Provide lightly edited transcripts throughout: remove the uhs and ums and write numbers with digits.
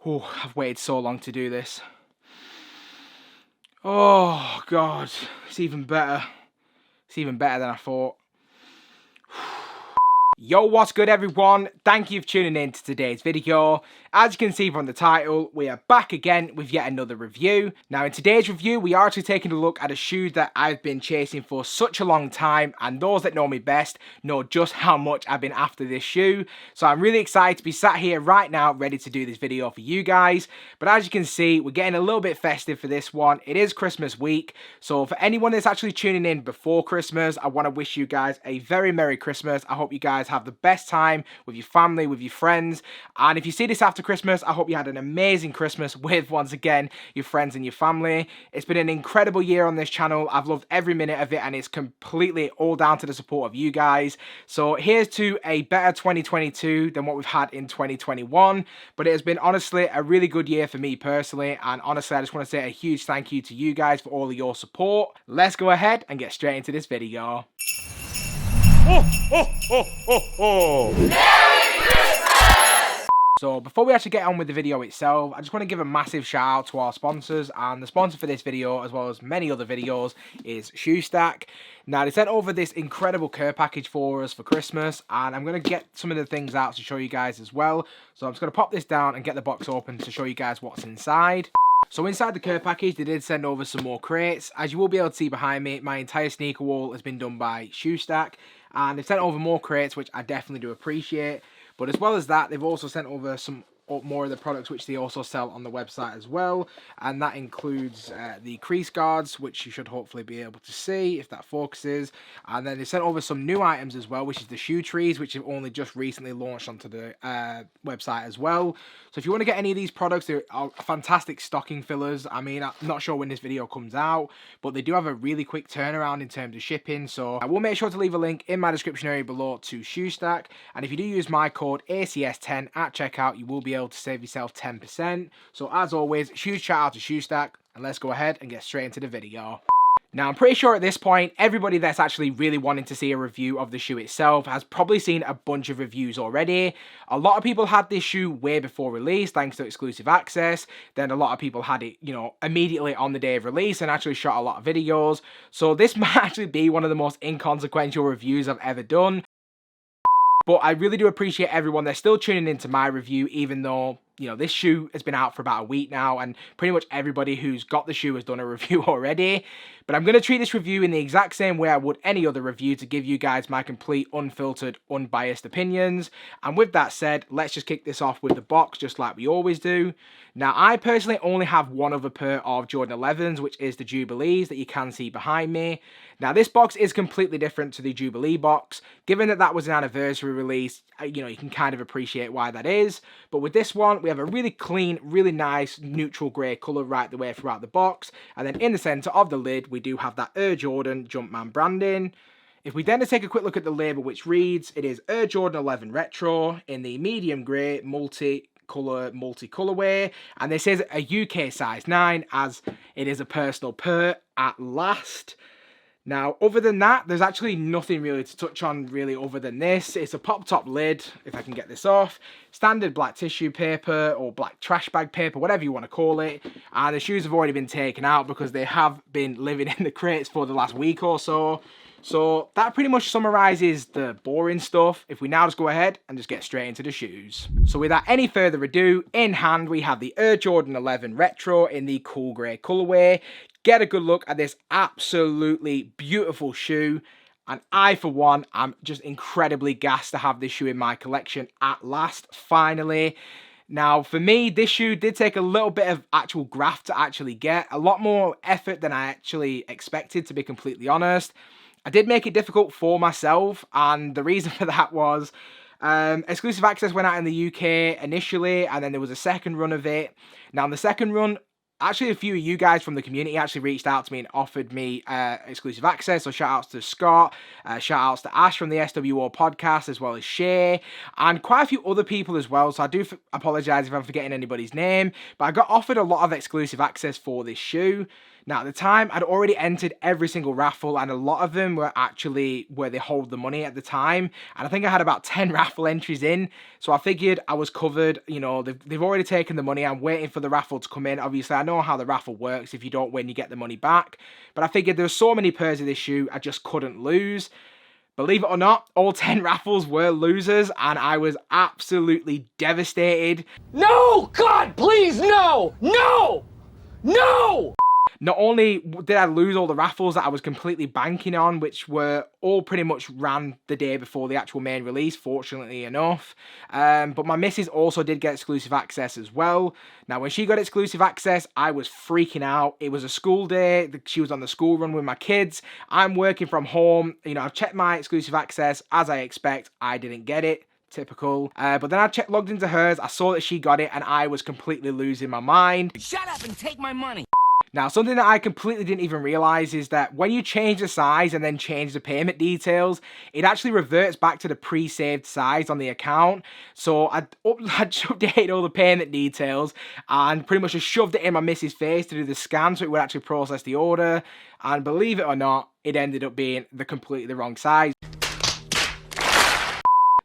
Oh, I've waited so long to do this. Oh, God. It's even better. It's even better than I thought. Yo, what's good everyone? Thank you for tuning in to today's video. As you can see from the title, we are back again with yet another review. Now in today's review, we are actually taking a look at a shoe that I've been chasing for such a long time, and those that know me best know just how much I've been after this shoe. So I'm really excited to be sat here right now ready to do this video for you guys. But as you can see, we're getting a little bit festive for this one. It is Christmas week, so for anyone that's actually tuning in before Christmas, I want to wish you guys a very Merry Christmas. I hope you guys have the best time with your family, with your friends, and if you see this after Christmas, I hope you had an amazing Christmas with, once again, your friends and your family. It's been an incredible year on this channel. I've loved every minute of it, and it's completely all down to the support of you guys. So here's to a better 2022 than what we've had in 2021, but it has been honestly a really good year for me personally, and honestly I just want to say a huge thank you to you guys for all of your support. Let's go ahead and get straight into this video. Ho, ho, ho, ho, ho. Merry Christmas! So before we actually get on with the video itself, I just want to give a massive shout out to our sponsors, and the sponsor for this video, as well as many other videos, is Shoestack. Now they sent over this incredible care package for us for Christmas, and I'm going to get some of the things out to show you guys as well. So I'm just going to pop this down and get the box open to show you guys what's inside. So inside the care package, they did send over some more crates. As you will be able to see behind me, my entire sneaker wall has been done by Shoestack. And they've sent over more crates, which I definitely do appreciate. But as well as that, they've also sent over some more of the products which they also sell on the website as well. And that includes the crease guards, which you should hopefully be able to see if that focuses. And then they sent over some new items as well, which is the shoe trees, which have only just recently launched onto the website as well. So if you want to get any of these products, they're fantastic stocking fillers. I mean, I'm not sure when this video comes out, but they do have a really quick turnaround in terms of shipping. So I will make sure to leave a link in my description area below to Shoestack. And if you do use my code ACS10 at checkout, you will be able to save yourself 10%. So as always, huge shout out to Shoestack, and let's go ahead and get straight into the video. Now, I'm pretty sure at this point, everybody that's actually really wanting to see a review of the shoe itself has probably seen a bunch of reviews already. A lot of people had this shoe way before release, thanks to exclusive access. Then a lot of people had it, immediately on the day of release and actually shot a lot of videos. So this might actually be one of the most inconsequential reviews I've ever done. But I really do appreciate everyone that's still tuning into my review, even though, this shoe has been out for about a week now, and pretty much everybody who's got the shoe has done a review already. But I'm going to treat this review in the exact same way I would any other review, to give you guys my complete, unfiltered, unbiased opinions. And with that said, let's just kick this off with the box, just like we always do. Now, I personally only have one other pair of Jordan 11s, which is the Jubilees that you can see behind me. Now, this box is completely different to the Jubilee box. Given that that was an anniversary release, you can kind of appreciate why that is. But with this one, we have a really clean, really nice neutral grey colour right the way throughout the box. And then in the centre of the lid, we do have that Air Jordan Jumpman branding. If we then take a quick look at the label, which reads, it is Air Jordan 11 Retro in the medium grey multi-colourway, and this is a UK size 9, as it is a personal pair at last. Now, other than that, there's actually nothing really to touch on really other than this. It's a pop-top lid, if I can get this off. Standard black tissue paper or black trash bag paper, whatever you want to call it. And the shoes have already been taken out because they have been living in the crates for the last week or so. So that pretty much summarizes the boring stuff. If we now just go ahead and just get straight into the shoes. So without any further ado, in hand we have the Air Jordan 11 Retro in the cool grey colourway. Get a good look at this absolutely beautiful shoe. And I, for one, am just incredibly gassed to have this shoe in my collection at last, finally. Now, for me, this shoe did take a little bit of actual graft to actually get. A lot more effort than I actually expected, to be completely honest. I did make it difficult for myself, and the reason for that was exclusive access went out in the UK initially, and then there was a second run of it. Now, in the second run, actually a few of you guys from the community actually reached out to me and offered me exclusive access. So shout outs to Scott, shout outs to Ash from the SWO podcast, as well as Shay, and quite a few other people as well. So I do apologize if I'm forgetting anybody's name, but I got offered a lot of exclusive access for this shoe. Now at the time, I'd already entered every single raffle, and a lot of them were actually where they hold the money at the time. And I think I had about 10 raffle entries in, so I figured I was covered. You know, they've already taken the money. I'm waiting for the raffle to come in. Obviously, I know how the raffle works. If you don't win, you get the money back. But I figured there were so many pairs of this shoe, I just couldn't lose. Believe it or not, all 10 raffles were losers, and I was absolutely devastated. No! God, please, no! No! No! Not only did I lose all the raffles that I was completely banking on, which were all pretty much ran the day before the actual main release, fortunately enough, but my missus also did get exclusive access as well. Now, when she got exclusive access, I was freaking out. It was a school day. She was on the school run with my kids. I'm working from home. You know, I've checked my exclusive access. As I expect, I didn't get it. Typical. But then I logged into hers. I saw that she got it, and I was completely losing my mind. Shut up and take my money. Now, something that I completely didn't even realize is that when you change the size and then change the payment details, it actually reverts back to the pre-saved size on the account. So I'd updated all the payment details and pretty much just shoved it in my missus' face to do the scan so it would actually process the order. And believe it or not, it ended up being completely the wrong size.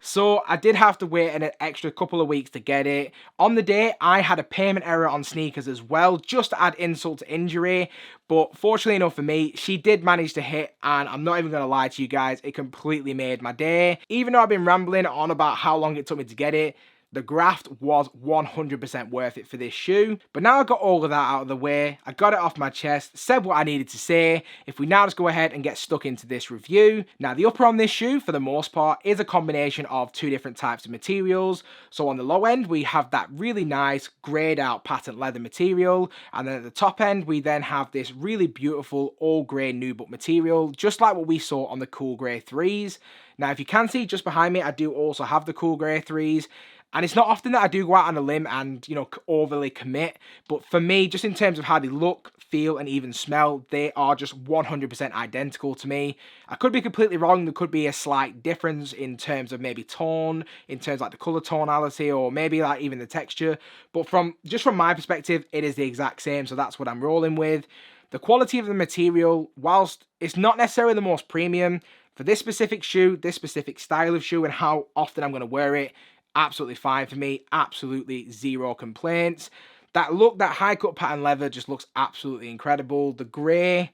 So I did have to wait an extra couple of weeks to get it. On the day, I had a payment error on Sneakers as well, just to add insult to injury. But fortunately enough for me, she did manage to hit, and I'm not even going to lie to you guys, it completely made my day. Even though I've been rambling on about how long it took me to get it, the graft was 100% worth it for this shoe. But now I got all of that out of the way, I got it off my chest, said what I needed to say. If we now just go ahead and get stuck into this review. Now, the upper on this shoe, for the most part, is a combination of two different types of materials. So on the low end, we have that really nice grayed out patent leather material. And then at the top end, we then have this really beautiful all grey nubuck material, just like what we saw on the cool grey 3s. Now, if you can see just behind me, I do also have the cool grey 3s. And it's not often that I do go out on a limb and, you know, overly commit. But for me, just in terms of how they look, feel, and even smell, they are just 100% identical to me. I could be completely wrong. There could be a slight difference in terms of maybe tone, in terms of like the color tonality, or maybe like even the texture. But from my perspective, it is the exact same. So that's what I'm rolling with. The quality of the material, whilst it's not necessarily the most premium, for this specific shoe, this specific style of shoe, and how often I'm going to wear it, absolutely fine for me. Absolutely zero complaints. That look, that high cut pattern leather just looks absolutely incredible. The grey,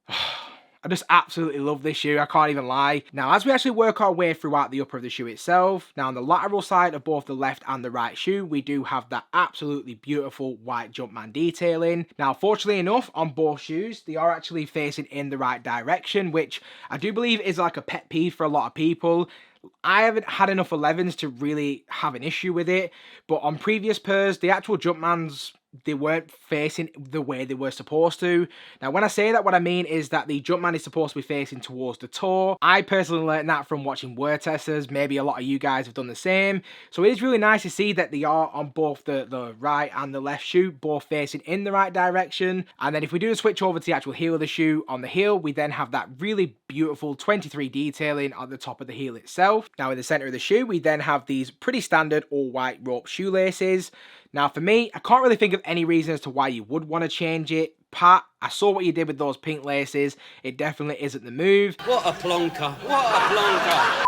I just absolutely love this shoe. I can't even lie. Now, as we actually work our way throughout the upper of the shoe itself, now on the lateral side of both the left and the right shoe, we do have that absolutely beautiful white Jumpman detailing. Now, fortunately enough, on both shoes, they are actually facing in the right direction, which I do believe is like a pet peeve for a lot of people. I haven't had enough 11s to really have an issue with it, but on previous pairs, the actual Jumpmans, they weren't facing the way they were supposed to. Now, when I say that, what I mean is that the Jumpman is supposed to be facing towards the toe. I personally learned that from watching wear testers. Maybe a lot of you guys have done the same. So it is really nice to see that they are on both the right and the left shoe, both facing in the right direction. And then if we do switch over to the actual heel of the shoe, on the heel, we then have that really beautiful 23 detailing on the top of the heel itself. Now, in the center of the shoe, we then have these pretty standard all white rope shoelaces. Now, for me, I can't really think of any reason as to why you would want to change it. Pat, I saw what you did with those pink laces. It definitely isn't the move. What a plonker. What a plonker.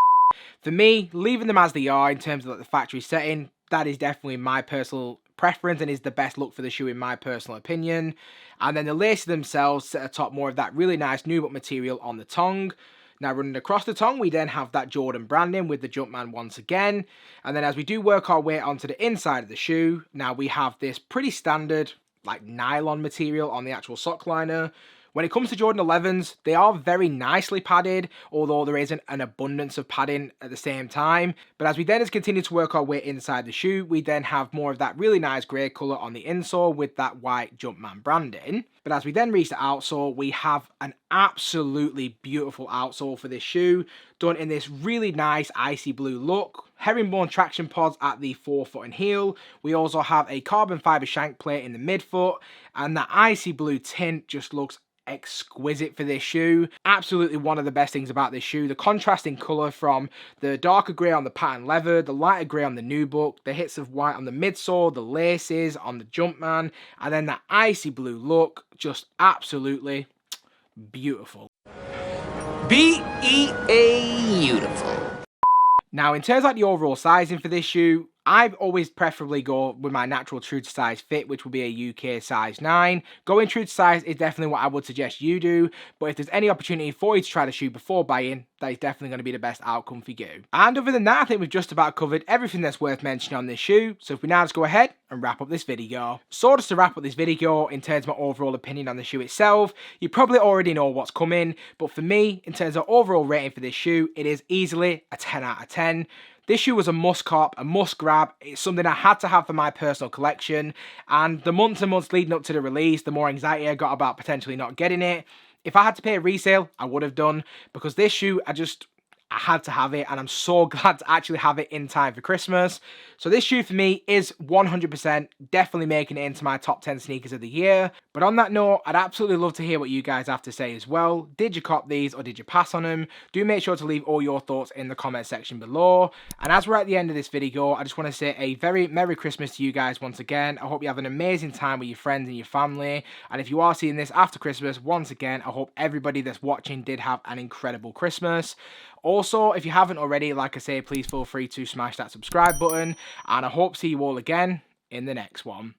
For me, leaving them as they are in terms of like the factory setting, that is definitely my personal preference and is the best look for the shoe in my personal opinion. And then the laces themselves sit atop more of that really nice nubuck material on the tongue. Now, running across the tongue, we then have that Jordan branding with the Jumpman once again. And then as we do work our way onto the inside of the shoe, now we have this pretty standard, like nylon material on the actual sock liner. When it comes to Jordan 11s, they are very nicely padded, although there isn't an abundance of padding at the same time. But as we then continue to work our way inside the shoe, we then have more of that really nice grey colour on the insole with that white Jumpman branding. But as we then reach the outsole, we have an absolutely beautiful outsole for this shoe, done in this really nice icy blue look. Herringbone traction pods at the forefoot and heel. We also have a carbon fibre shank plate in the midfoot, and that icy blue tint just looks exquisite for this shoe. Absolutely one of the best things about this shoe. The contrasting colour from the darker grey on the pattern leather, the lighter grey on the nubuck, the hits of white on the midsole, the laces on the Jumpman, and then that icy blue look. Just absolutely beautiful. Beautiful. Now, in terms of the overall sizing for this shoe, I always preferably go with my natural true to size fit, which will be a UK size 9. Going true to size is definitely what I would suggest you do, but if there's any opportunity for you to try the shoe before buying, that is definitely going to be the best outcome for you. And other than that, I think we've just about covered everything that's worth mentioning on this shoe, so if we now just go ahead and wrap up this video. So just to wrap up this video, in terms of my overall opinion on the shoe itself, you probably already know what's coming, but for me, in terms of overall rating for this shoe, it is easily a 10 out of 10. This shoe was a must cop, a must grab. It's something I had to have for my personal collection. And the months and months leading up to the release, the more anxiety I got about potentially not getting it. If I had to pay a resale, I would have done. Because this shoe, I had to have it, and I'm so glad to actually have it in time for Christmas. So this shoe for me is 100% definitely making it into my top 10 sneakers of the year. But on that note, I'd absolutely love to hear what you guys have to say as well. Did you cop these or did you pass on them? Do make sure to leave all your thoughts in the comment section below. And as we're at the end of this video, I just want to say a very Merry Christmas to you guys once again. I hope you have an amazing time with your friends and your family. And if you are seeing this after Christmas, once again, I hope everybody that's watching did have an incredible Christmas. Also, if you haven't already, like I say, please feel free to smash that subscribe button. And I hope to see you all again in the next one.